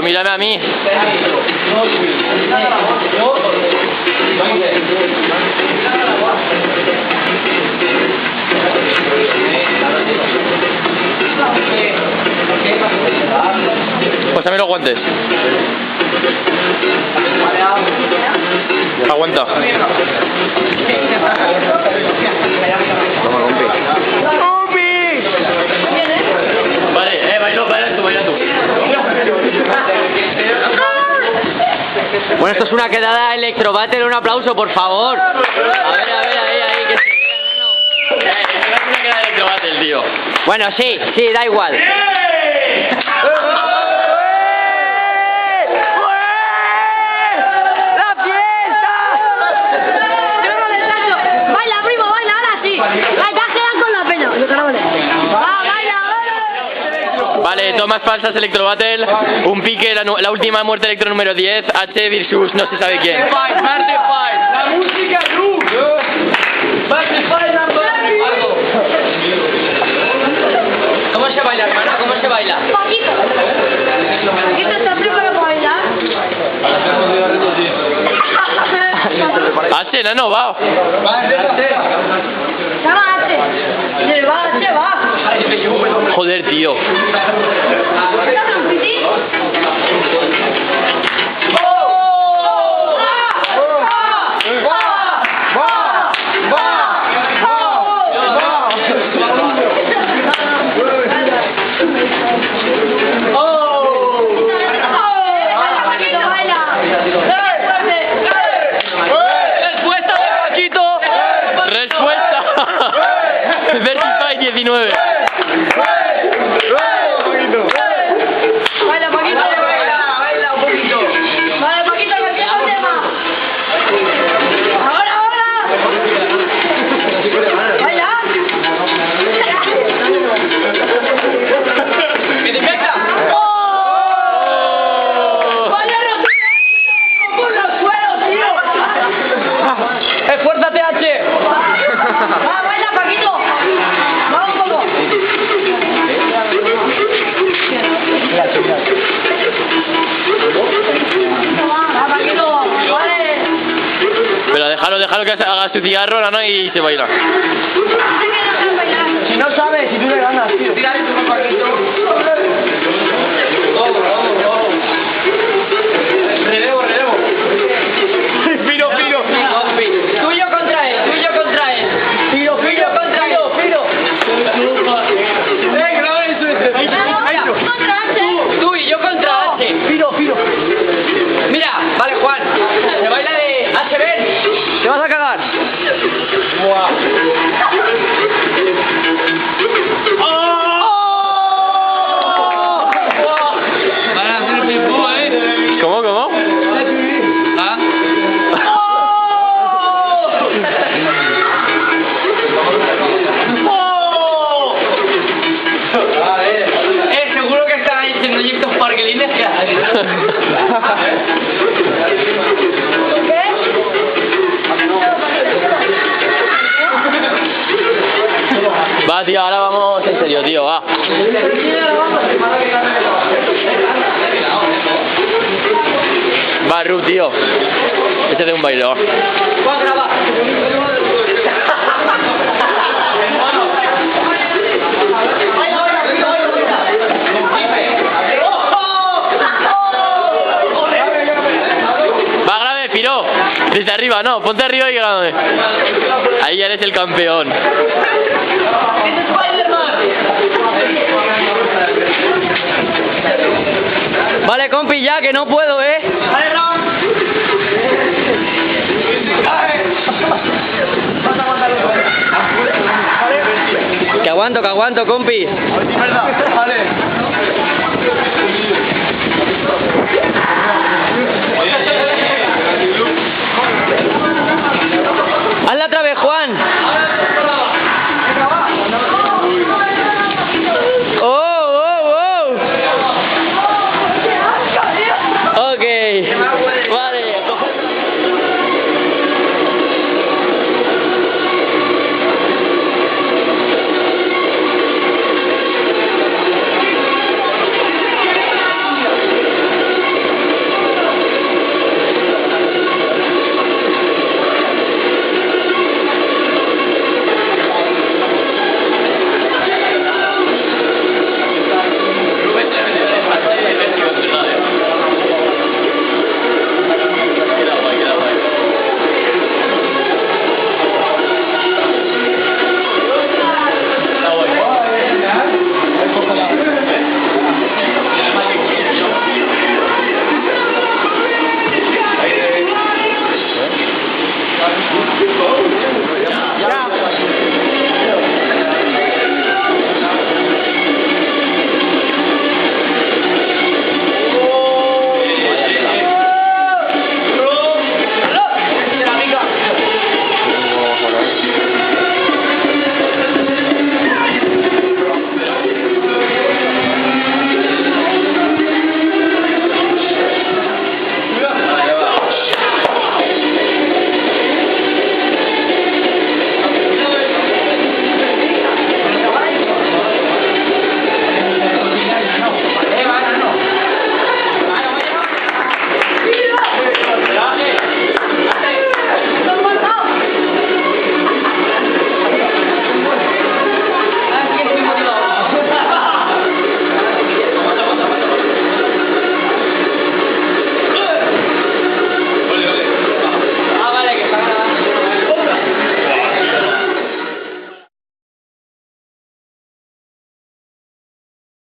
mírame a mí. Pásame los guantes. Aguanta. Toma, compi. Vale, baila tú. Bueno, esto es una quedada Electro Battle, un aplauso, por favor. A ver, ahí, que se vea, ¿no? Es una quedada Electro Battle, tío. Bueno, sí, da igual. Vale, tomas falsas Electro Battle, un pique, la última muerte Electro número 10, H versus no se sabe quién. La música cruz. ¿Cómo se baila, hermano? ¿Cómo se baila? Paquito, ¿estás preparado para bailar? H, no, va. Joder, tío. Vertify 19. Baila, Paquito, baila un poquito. Vale, Paquito, ¿qué es el tema? Ahora. Baila. ¡Que te meta! Baila por los suelos, tío. ¡Esfuérzate, H! Baila, Paquito. Vamos un poco. Paquito, vale. Pero déjalo que haga su cigarro, ¿no? Y se baila. Si no sabes, si tú le ganas, tío. Tírale tu Paquito. Relevo. Piro. Tuyo contra él. Piro. Graba eso. Contra H. Tú y yo contra H. Piro. Mira, vale, Juan. Se baila de H, ven. Te vas a cagar. Buah. ¿Cómo? ¿Ah? Seguro que están ahí haciendo estos parquelines que hacen. Va, tío, ahora vamos en serio, tío, va. Va, Ru, tío. Échate un baile, va. Va, grave, Piro. Desde arriba, no, ponte arriba y grábame. Ahí eres el campeón. Vale, compi, ya, que no puedo, Vale, bro. Que aguanto, compi. Vale.